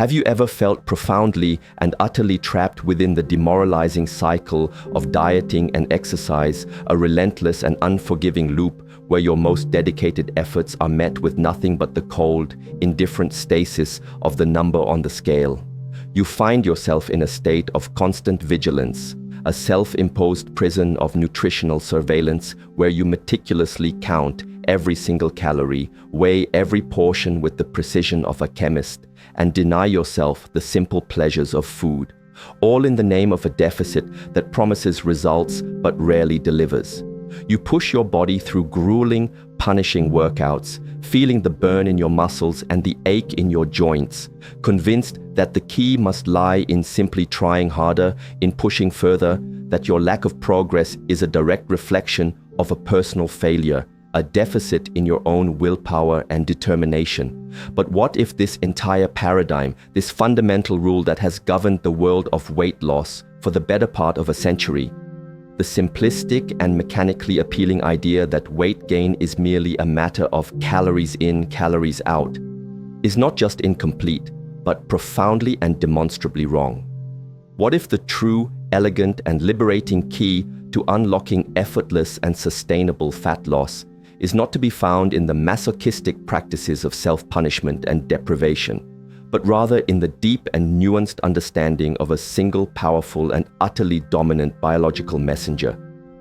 Have you ever felt profoundly and utterly trapped within the demoralizing cycle of dieting and exercise, a relentless and unforgiving loop where your most dedicated efforts are met with nothing but the cold, indifferent stasis of the number on the scale? You find yourself in a state of constant vigilance, a self-imposed prison of nutritional surveillance where you meticulously count every single calorie, weigh every portion with the precision of a chemist, and deny yourself the simple pleasures of food, all in the name of a deficit that promises results but rarely delivers. You push your body through grueling, punishing workouts, feeling the burn in your muscles and the ache in your joints, convinced that the key must lie in simply trying harder, in pushing further, that your lack of progress is a direct reflection of a personal failure, a deficit in your own willpower and determination. But what if this entire paradigm, this fundamental rule that has governed the world of weight loss for the better part of a century, the simplistic and mechanically appealing idea that weight gain is merely a matter of calories in, calories out, is not just incomplete, but profoundly and demonstrably wrong? What if the true, elegant, and liberating key to unlocking effortless and sustainable fat loss is not to be found in the masochistic practices of self-punishment and deprivation, but rather in the deep and nuanced understanding of a single, powerful, and utterly dominant biological messenger?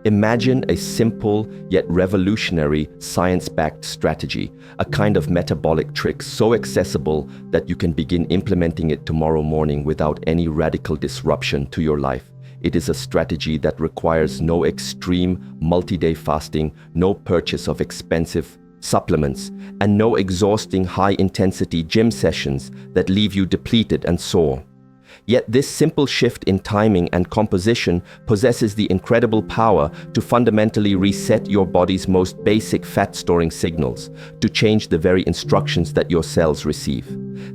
Imagine a simple yet revolutionary science-backed strategy, a kind of metabolic trick so accessible that you can begin implementing it tomorrow morning without any radical disruption to your life. It is a strategy that requires no extreme multi-day fasting, no purchase of expensive supplements, and no exhausting high-intensity gym sessions that leave you depleted and sore. Yet this simple shift in timing and composition possesses the incredible power to fundamentally reset your body's most basic fat-storing signals, to change the very instructions that your cells receive.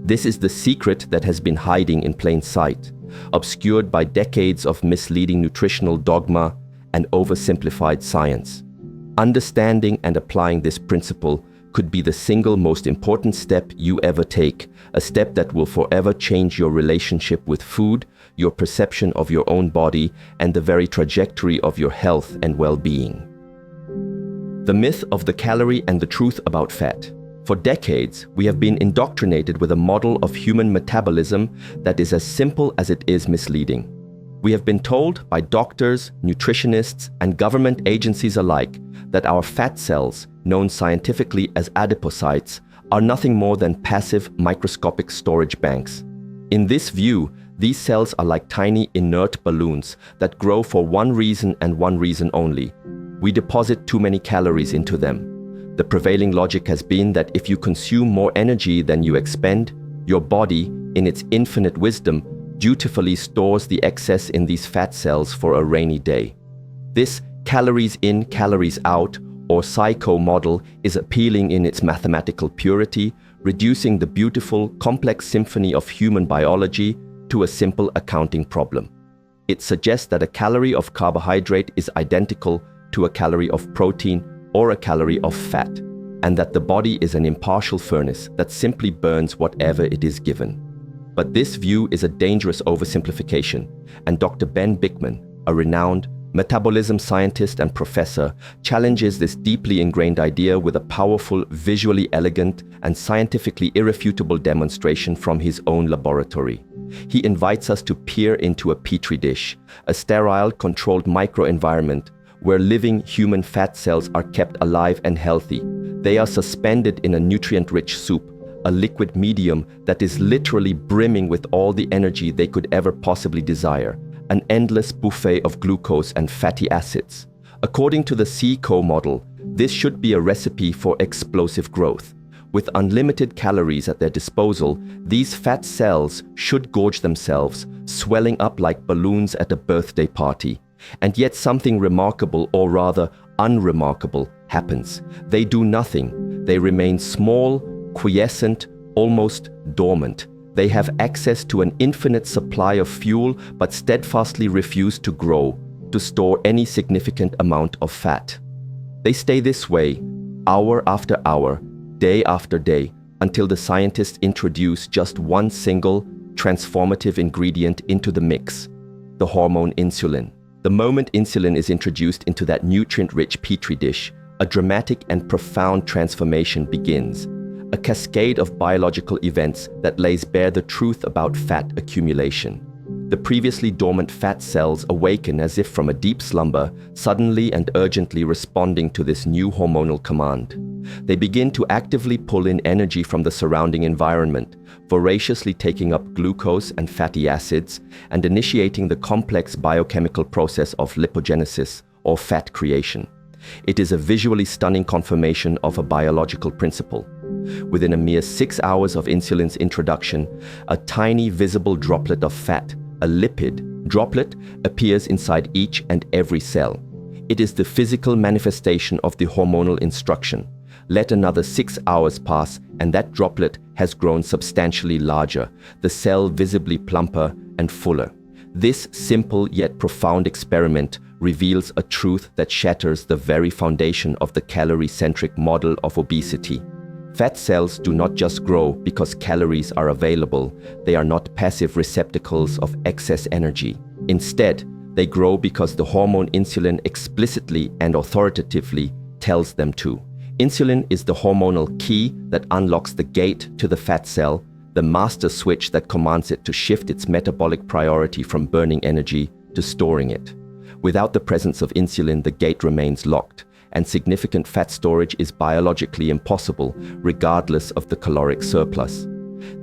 This is the secret that has been hiding in plain sight, obscured by decades of misleading nutritional dogma and oversimplified science. Understanding and applying this principle could be the single most important step you ever take, a step that will forever change your relationship with food, your perception of your own body, and the very trajectory of your health and well-being. The myth of the calorie and the truth about fat. For decades, we have been indoctrinated with a model of human metabolism that is as simple as it is misleading. We have been told by doctors, nutritionists, and government agencies alike that our fat cells, known scientifically as adipocytes, are nothing more than passive microscopic storage banks. In this view, these cells are like tiny inert balloons that grow for one reason and one reason only. We deposit too many calories into them. The prevailing logic has been that if you consume more energy than you expend, your body, in its infinite wisdom, dutifully stores the excess in these fat cells for a rainy day. This calories in, calories out, or psycho model is appealing in its mathematical purity, reducing the beautiful, complex symphony of human biology to a simple accounting problem. It suggests that a calorie of carbohydrate is identical to a calorie of protein or a calorie of fat, and that the body is an impartial furnace that simply burns whatever it is given. But this view is a dangerous oversimplification, and Dr. Ben Bikman, a renowned metabolism scientist and professor, challenges this deeply ingrained idea with a powerful, visually elegant, and scientifically irrefutable demonstration from his own laboratory. He invites us to peer into a petri dish, a sterile, controlled microenvironment where living human fat cells are kept alive and healthy. They are suspended in a nutrient-rich soup, a liquid medium that is literally brimming with all the energy they could ever possibly desire, an endless buffet of glucose and fatty acids. According to the CECO model, this should be a recipe for explosive growth. With unlimited calories at their disposal, these fat cells should gorge themselves, swelling up like balloons at a birthday party. And yet something remarkable, or rather unremarkable, happens. They do nothing. They remain small, quiescent, almost dormant. They have access to an infinite supply of fuel, but steadfastly refuse to grow, to store any significant amount of fat. They stay this way, hour after hour, day after day, until the scientists introduce just one single, transformative ingredient into the mix: the hormone insulin. The moment insulin is introduced into that nutrient-rich petri dish, a dramatic and profound transformation begins. A cascade of biological events that lays bare the truth about fat accumulation. The previously dormant fat cells awaken as if from a deep slumber, suddenly and urgently responding to this new hormonal command. They begin to actively pull in energy from the surrounding environment, voraciously taking up glucose and fatty acids, and initiating the complex biochemical process of lipogenesis, or fat creation. It is a visually stunning confirmation of a biological principle. Within a mere 6 hours of insulin's introduction, a tiny visible droplet of fat, a lipid droplet, appears inside each and every cell. It is the physical manifestation of the hormonal instruction. Let another 6 hours pass and that droplet has grown substantially larger, the cell visibly plumper and fuller. This simple yet profound experiment reveals a truth that shatters the very foundation of the calorie-centric model of obesity. Fat cells do not just grow because calories are available. They are not passive receptacles of excess energy. Instead, they grow because the hormone insulin explicitly and authoritatively tells them to. Insulin is the hormonal key that unlocks the gate to the fat cell, the master switch that commands it to shift its metabolic priority from burning energy to storing it. Without the presence of insulin, the gate remains locked, and significant fat storage is biologically impossible, regardless of the caloric surplus.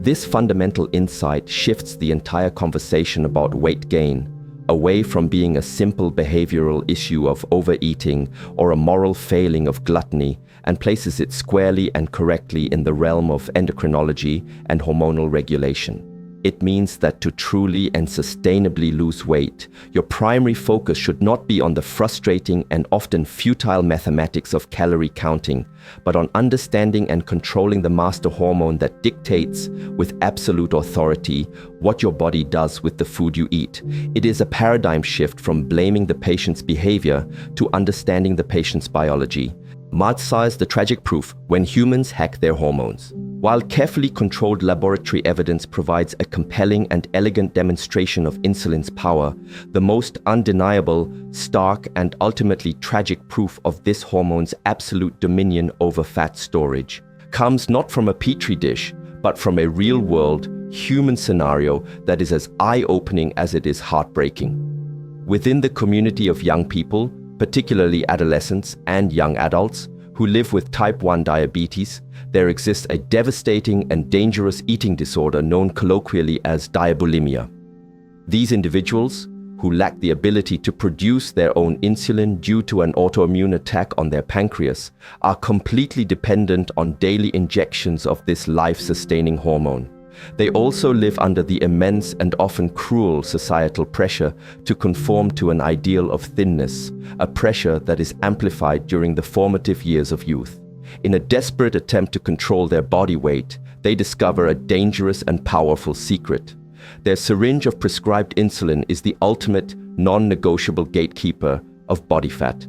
This fundamental insight shifts the entire conversation about weight gain, away from being a simple behavioral issue of overeating or a moral failing of gluttony, and places it squarely and correctly in the realm of endocrinology and hormonal regulation. It means that to truly and sustainably lose weight, your primary focus should not be on the frustrating and often futile mathematics of calorie counting, but on understanding and controlling the master hormone that dictates, with absolute authority, what your body does with the food you eat. It is a paradigm shift from blaming the patient's behavior to understanding the patient's biology. Mud-size the tragic proof when humans hack their hormones. While carefully controlled laboratory evidence provides a compelling and elegant demonstration of insulin's power, the most undeniable, stark, and ultimately tragic proof of this hormone's absolute dominion over fat storage comes not from a petri dish, but from a real-world, human scenario that is as eye-opening as it is heartbreaking. Within the community of young people, particularly adolescents and young adults, who live with type 1 diabetes, there exists a devastating and dangerous eating disorder known colloquially as diabulimia. These individuals, who lack the ability to produce their own insulin due to an autoimmune attack on their pancreas, are completely dependent on daily injections of this life-sustaining hormone. They also live under the immense and often cruel societal pressure to conform to an ideal of thinness, a pressure that is amplified during the formative years of youth. In a desperate attempt to control their body weight, they discover a dangerous and powerful secret. Their syringe of prescribed insulin is the ultimate, non-negotiable gatekeeper of body fat.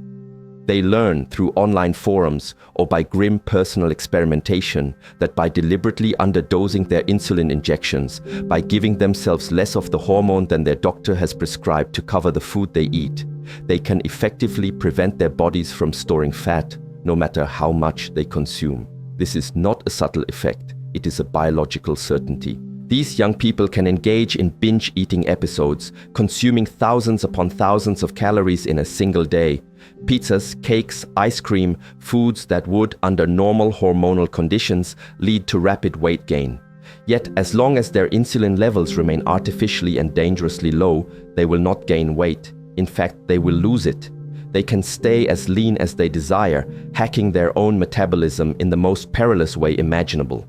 They learn through online forums or by grim personal experimentation that by deliberately underdosing their insulin injections, by giving themselves less of the hormone than their doctor has prescribed to cover the food they eat, they can effectively prevent their bodies from storing fat, no matter how much they consume. This is not a subtle effect, it is a biological certainty. These young people can engage in binge-eating episodes, consuming thousands upon thousands of calories in a single day. Pizzas, cakes, ice cream, foods that would, under normal hormonal conditions, lead to rapid weight gain. Yet, as long as their insulin levels remain artificially and dangerously low, they will not gain weight. In fact, they will lose it. They can stay as lean as they desire, hacking their own metabolism in the most perilous way imaginable.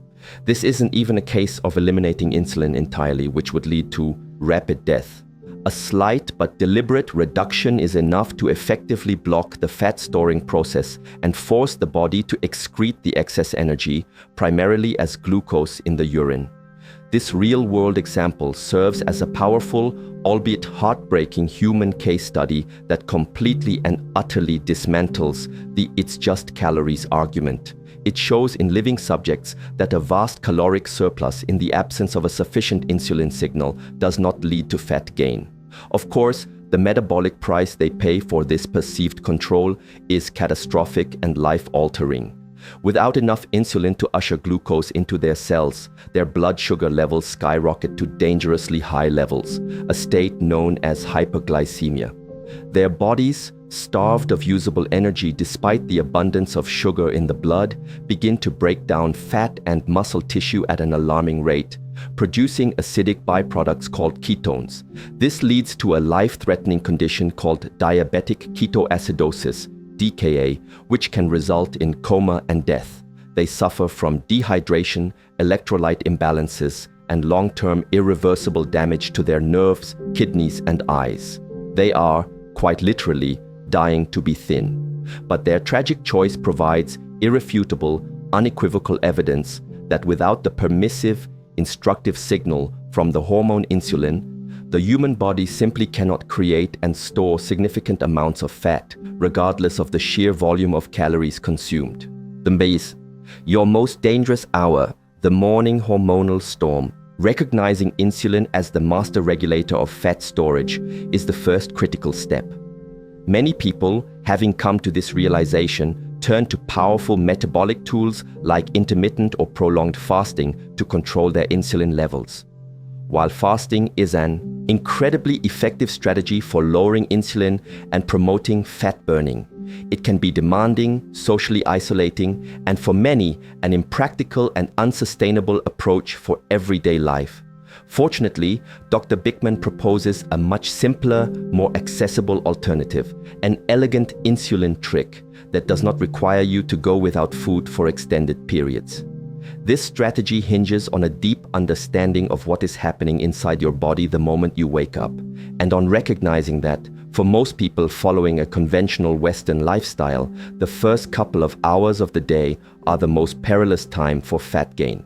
This isn't even a case of eliminating insulin entirely, which would lead to rapid death. A slight but deliberate reduction is enough to effectively block the fat-storing process and force the body to excrete the excess energy, primarily as glucose in the urine. This real-world example serves as a powerful, albeit heartbreaking human case study that completely and utterly dismantles the "it's just calories" argument. It shows in living subjects that a vast caloric surplus in the absence of a sufficient insulin signal does not lead to fat gain. Of course, the metabolic price they pay for this perceived control is catastrophic and life-altering. Without enough insulin to usher glucose into their cells, their blood sugar levels skyrocket to dangerously high levels, a state known as hyperglycemia. Their bodies, starved of usable energy despite the abundance of sugar in the blood, begin to break down fat and muscle tissue at an alarming rate, producing acidic byproducts called ketones. This leads to a life-threatening condition called diabetic ketoacidosis, DKA, which can result in coma and death. They suffer from dehydration, electrolyte imbalances, and long-term irreversible damage to their nerves, kidneys, and eyes. They are, quite literally, dying to be thin. But their tragic choice provides irrefutable, unequivocal evidence that without the permissive, instructive signal from the hormone insulin, the human body simply cannot create and store significant amounts of fat, regardless of the sheer volume of calories consumed. The base, your most dangerous hour, the morning hormonal storm. Recognizing insulin as the master regulator of fat storage is the first critical step. Many people, having come to this realization, turn to powerful metabolic tools like intermittent or prolonged fasting to control their insulin levels. While fasting is an incredibly effective strategy for lowering insulin and promoting fat burning, it can be demanding, socially isolating, and for many, an impractical and unsustainable approach for everyday life. Fortunately, Dr. Bickman proposes a much simpler, more accessible alternative, an elegant insulin trick that does not require you to go without food for extended periods. This strategy hinges on a deep understanding of what is happening inside your body the moment you wake up, and on recognizing that, for most people following a conventional Western lifestyle, the first couple of hours of the day are the most perilous time for fat gain.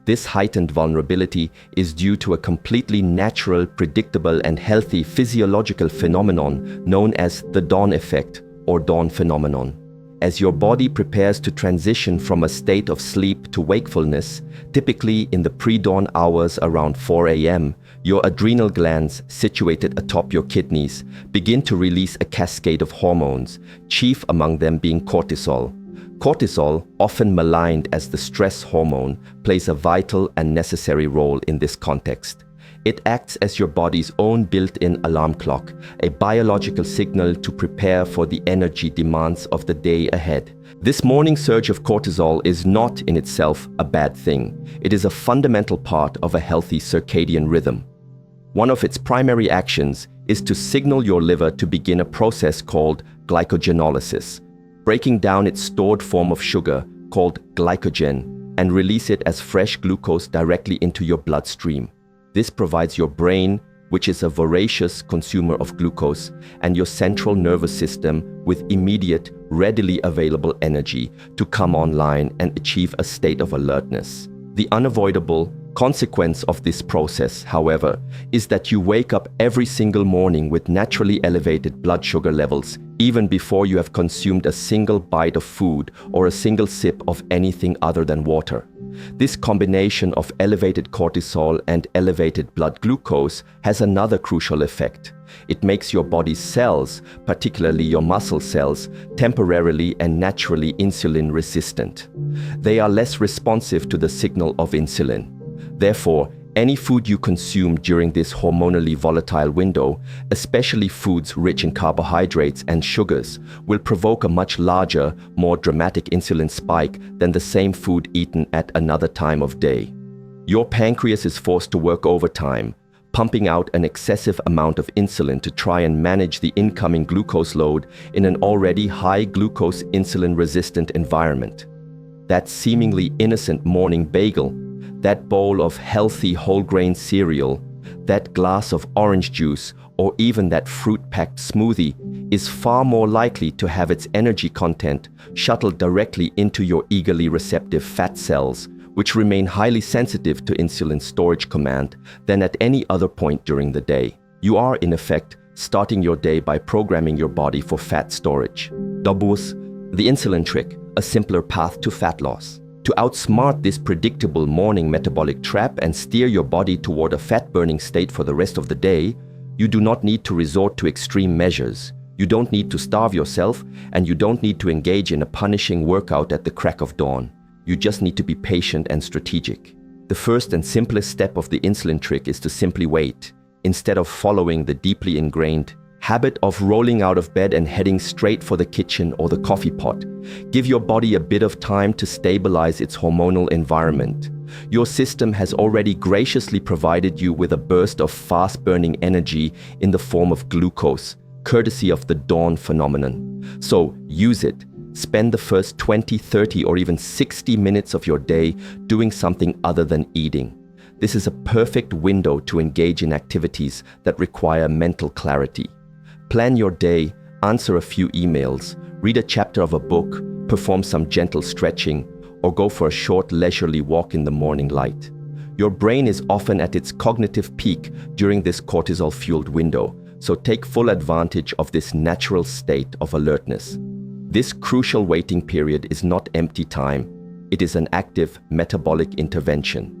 This heightened vulnerability is due to a completely natural, predictable, and healthy physiological phenomenon known as the dawn effect or dawn phenomenon. As your body prepares to transition from a state of sleep to wakefulness, typically in the pre-dawn hours around 4 a.m., your adrenal glands, situated atop your kidneys, begin to release a cascade of hormones, chief among them being cortisol. Cortisol, often maligned as the stress hormone, plays a vital and necessary role in this context. It acts as your body's own built-in alarm clock, a biological signal to prepare for the energy demands of the day ahead. This morning surge of cortisol is not in itself a bad thing. It is a fundamental part of a healthy circadian rhythm. One of its primary actions is to signal your liver to begin a process called glycogenolysis, breaking down its stored form of sugar, called glycogen, and release it as fresh glucose directly into your bloodstream. This provides your brain, which is a voracious consumer of glucose, and your central nervous system with immediate, readily available energy to come online and achieve a state of alertness. The unavoidable consequence of this process, however, is that you wake up every single morning with naturally elevated blood sugar levels, even before you have consumed a single bite of food or a single sip of anything other than water. This combination of elevated cortisol and elevated blood glucose has another crucial effect. It makes your body's cells, particularly your muscle cells, temporarily and naturally insulin resistant. They are less responsive to the signal of insulin. Therefore, any food you consume during this hormonally volatile window, especially foods rich in carbohydrates and sugars, will provoke a much larger, more dramatic insulin spike than the same food eaten at another time of day. Your pancreas is forced to work overtime, pumping out an excessive amount of insulin to try and manage the incoming glucose load in an already high glucose insulin-resistant environment. That seemingly innocent morning bagel, that bowl of healthy whole grain cereal, that glass of orange juice, or even that fruit-packed smoothie is far more likely to have its energy content shuttled directly into your eagerly receptive fat cells, which remain highly sensitive to insulin storage command, than at any other point during the day. You are, in effect, starting your day by programming your body for fat storage. The insulin trick, a simpler path to fat loss. To outsmart this predictable morning metabolic trap and steer your body toward a fat-burning state for the rest of the day, you do not need to resort to extreme measures. You don't need to starve yourself, and you don't need to engage in a punishing workout at the crack of dawn. You just need to be patient and strategic. The first and simplest step of the insulin trick is to simply wait, instead of following the deeply ingrained habit of rolling out of bed and heading straight for the kitchen or the coffee pot. Give your body a bit of time to stabilize its hormonal environment. Your system has already graciously provided you with a burst of fast-burning energy in the form of glucose, courtesy of the dawn phenomenon. So use it. Spend the first 20, 30, or even 60 minutes of your day doing something other than eating. This is a perfect window to engage in activities that require mental clarity. Plan your day, answer a few emails, read a chapter of a book, perform some gentle stretching, or go for a short leisurely walk in the morning light. Your brain is often at its cognitive peak during this cortisol-fueled window, so take full advantage of this natural state of alertness. This crucial waiting period is not empty time. It is an active metabolic intervention.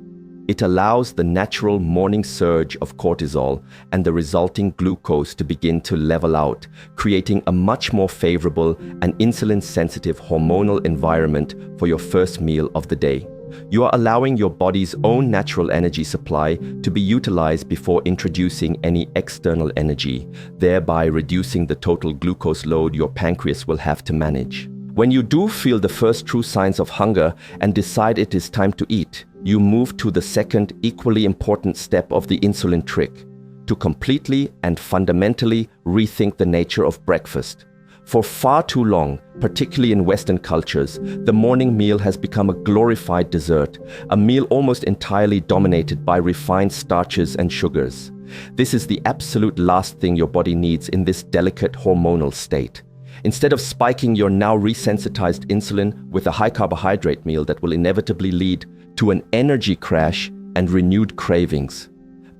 It allows the natural morning surge of cortisol and the resulting glucose to begin to level out, creating a much more favorable and insulin-sensitive hormonal environment for your first meal of the day. You are allowing your body's own natural energy supply to be utilized before introducing any external energy, thereby reducing the total glucose load your pancreas will have to manage. When you do feel the first true signs of hunger and decide it is time to eat, you move to the second equally important step of the insulin trick, to completely and fundamentally rethink the nature of breakfast. For far too long, particularly in Western cultures, the morning meal has become a glorified dessert, a meal almost entirely dominated by refined starches and sugars. This is the absolute last thing your body needs in this delicate hormonal state. Instead of spiking your now resensitized insulin with a high carbohydrate meal that will inevitably lead to an energy crash and renewed cravings.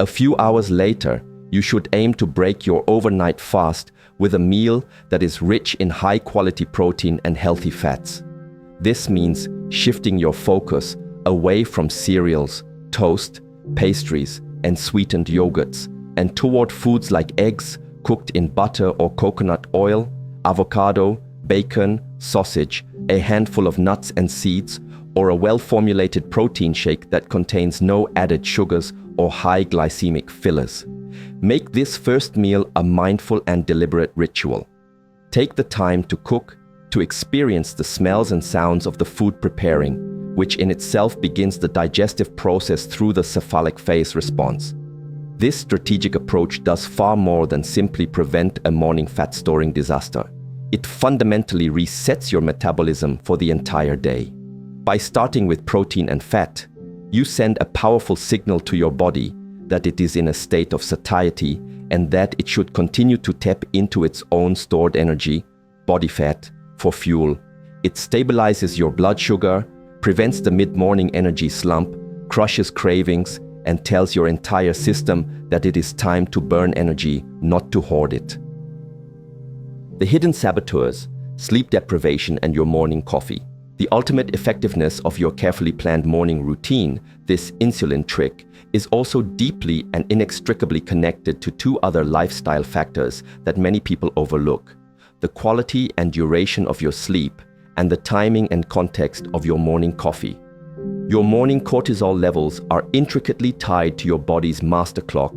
A few hours later, you should aim to break your overnight fast with a meal that is rich in high-quality protein and healthy fats. This means shifting your focus away from cereals, toast, pastries, and sweetened yogurts, and toward foods like eggs cooked in butter or coconut oil, avocado, bacon, sausage, a handful of nuts and seeds, or a well-formulated protein shake that contains no added sugars or high glycemic fillers. Make this first meal a mindful and deliberate ritual. Take the time to cook, to experience the smells and sounds of the food preparing, which in itself begins the digestive process through the cephalic phase response. This strategic approach does far more than simply prevent a morning fat-storing disaster. It fundamentally resets your metabolism for the entire day. By starting with protein and fat, you send a powerful signal to your body that it is in a state of satiety and that it should continue to tap into its own stored energy, body fat, for fuel. It stabilizes your blood sugar, prevents the mid-morning energy slump, crushes cravings, and tells your entire system that it is time to burn energy, not to hoard it. The hidden saboteurs, sleep deprivation and your morning coffee. The ultimate effectiveness of your carefully planned morning routine, this insulin trick, is also deeply and inextricably connected to two other lifestyle factors that many people overlook: the quality and duration of your sleep and the timing and context of your morning coffee. Your morning cortisol levels are intricately tied to your body's master clock,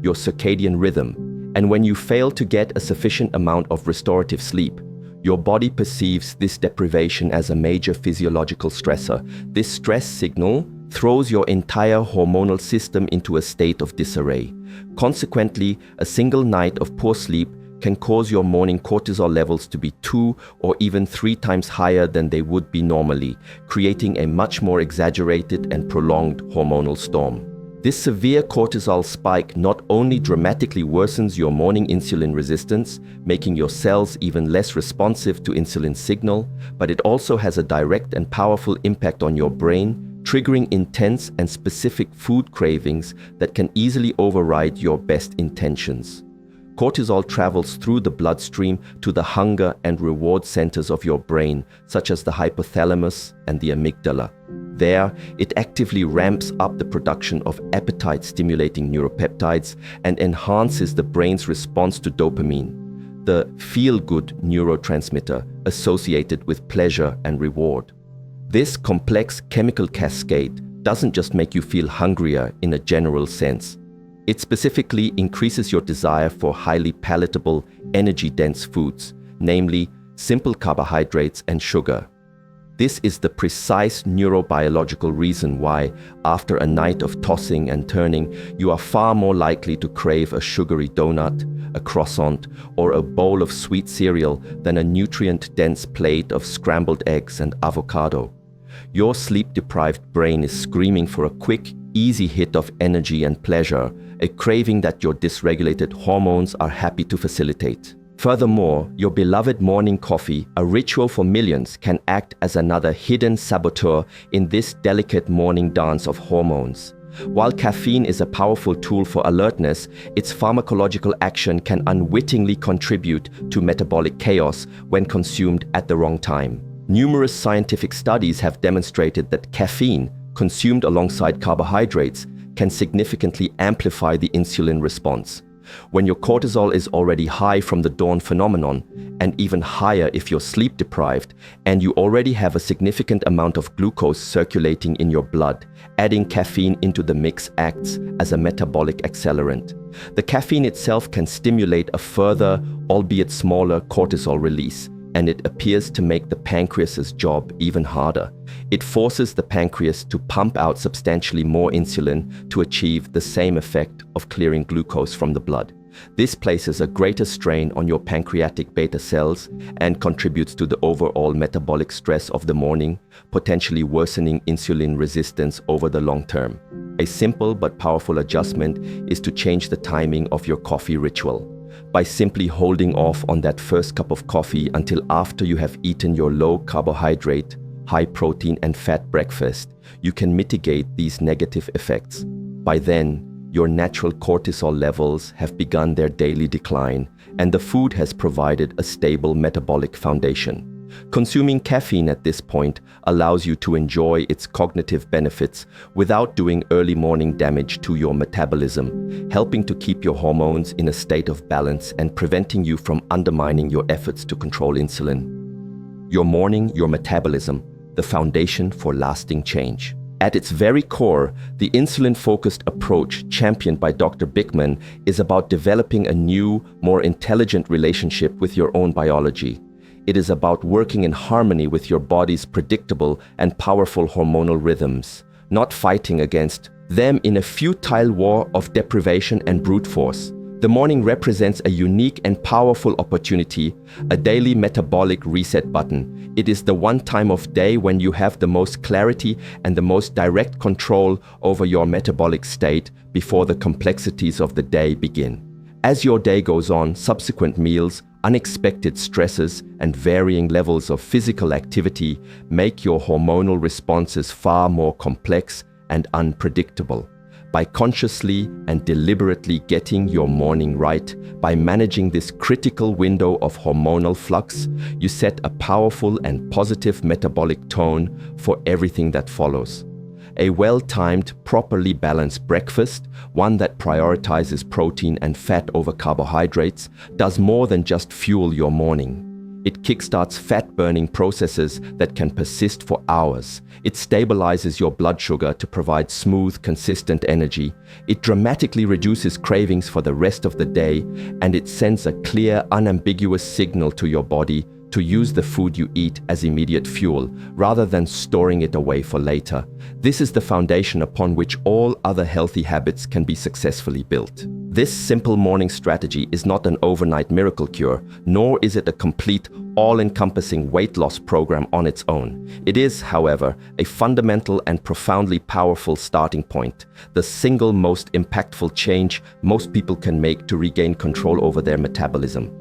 your circadian rhythm, and when you fail to get a sufficient amount of restorative sleep, your body perceives this deprivation as a major physiological stressor. This stress signal throws your entire hormonal system into a state of disarray. Consequently, a single night of poor sleep can cause your morning cortisol levels to be 2 or even 3 times higher than they would be normally, creating a much more exaggerated and prolonged hormonal storm. This severe cortisol spike not only dramatically worsens your morning insulin resistance, making your cells even less responsive to insulin signal, but it also has a direct and powerful impact on your brain, triggering intense and specific food cravings that can easily override your best intentions. Cortisol travels through the bloodstream to the hunger and reward centers of your brain, such as the hypothalamus and the amygdala. There, it actively ramps up the production of appetite-stimulating neuropeptides and enhances the brain's response to dopamine, the feel-good neurotransmitter associated with pleasure and reward. This complex chemical cascade doesn't just make you feel hungrier in a general sense. It specifically increases your desire for highly palatable, energy-dense foods, namely simple carbohydrates and sugar. This is the precise neurobiological reason why, after a night of tossing and turning, you are far more likely to crave a sugary donut, a croissant, or a bowl of sweet cereal than a nutrient-dense plate of scrambled eggs and avocado. Your sleep-deprived brain is screaming for a quick, easy hit of energy and pleasure, a craving that your dysregulated hormones are happy to facilitate. Furthermore, your beloved morning coffee, a ritual for millions, can act as another hidden saboteur in this delicate morning dance of hormones. While caffeine is a powerful tool for alertness, its pharmacological action can unwittingly contribute to metabolic chaos when consumed at the wrong time. Numerous scientific studies have demonstrated that caffeine, consumed alongside carbohydrates, can significantly amplify the insulin response. When your cortisol is already high from the dawn phenomenon, and even higher if you're sleep deprived, and you already have a significant amount of glucose circulating in your blood, adding caffeine into the mix acts as a metabolic accelerant. The caffeine itself can stimulate a further, albeit smaller, cortisol release, and it appears to make the pancreas's job even harder. It forces the pancreas to pump out substantially more insulin to achieve the same effect of clearing glucose from the blood. This places a greater strain on your pancreatic beta cells and contributes to the overall metabolic stress of the morning, potentially worsening insulin resistance over the long term. A simple but powerful adjustment is to change the timing of your coffee ritual. By simply holding off on that first cup of coffee until after you have eaten your low-carbohydrate, high-protein and fat breakfast, you can mitigate these negative effects. By then, your natural cortisol levels have begun their daily decline, and the food has provided a stable metabolic foundation. Consuming caffeine at this point allows you to enjoy its cognitive benefits without doing early morning damage to your metabolism, helping to keep your hormones in a state of balance and preventing you from undermining your efforts to control insulin. Your morning, your metabolism, the foundation for lasting change. At its very core, the insulin-focused approach championed by Dr. Bickman is about developing a new, more intelligent relationship with your own biology. It is about working in harmony with your body's predictable and powerful hormonal rhythms, not fighting against them in a futile war of deprivation and brute force. The morning represents a unique and powerful opportunity, a daily metabolic reset button. It is the one time of day when you have the most clarity and the most direct control over your metabolic state before the complexities of the day begin. As your day goes on, subsequent meals, unexpected stresses, and varying levels of physical activity make your hormonal responses far more complex and unpredictable. By consciously and deliberately getting your morning right, by managing this critical window of hormonal flux, you set a powerful and positive metabolic tone for everything that follows. A well-timed, properly balanced breakfast, one that prioritizes protein and fat over carbohydrates, does more than just fuel your morning. It kickstarts fat-burning processes that can persist for hours. It stabilizes your blood sugar to provide smooth, consistent energy. It dramatically reduces cravings for the rest of the day, and it sends a clear, unambiguous signal to your body to use the food you eat as immediate fuel, rather than storing it away for later. This is the foundation upon which all other healthy habits can be successfully built. This simple morning strategy is not an overnight miracle cure, nor is it a complete, all-encompassing weight loss program on its own. It is, however, a fundamental and profoundly powerful starting point, the single most impactful change most people can make to regain control over their metabolism.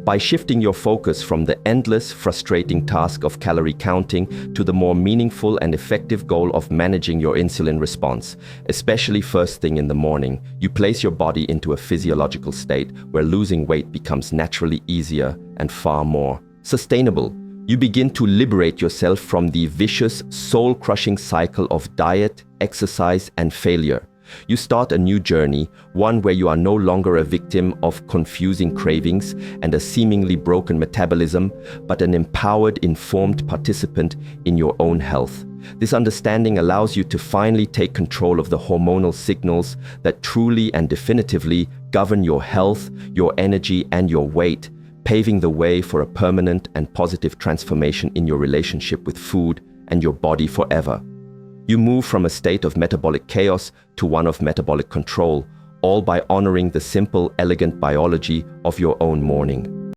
By shifting your focus from the endless, frustrating task of calorie counting to the more meaningful and effective goal of managing your insulin response, especially first thing in the morning, you place your body into a physiological state where losing weight becomes naturally easier and far more sustainable. You begin to liberate yourself from the vicious, soul-crushing cycle of diet, exercise, and failure. You start a new journey, one where you are no longer a victim of confusing cravings and a seemingly broken metabolism, but an empowered, informed participant in your own health. This understanding allows you to finally take control of the hormonal signals that truly and definitively govern your health, your energy, and your weight, paving the way for a permanent and positive transformation in your relationship with food and your body forever. You move from a state of metabolic chaos to one of metabolic control, all by honoring the simple, elegant biology of your own morning.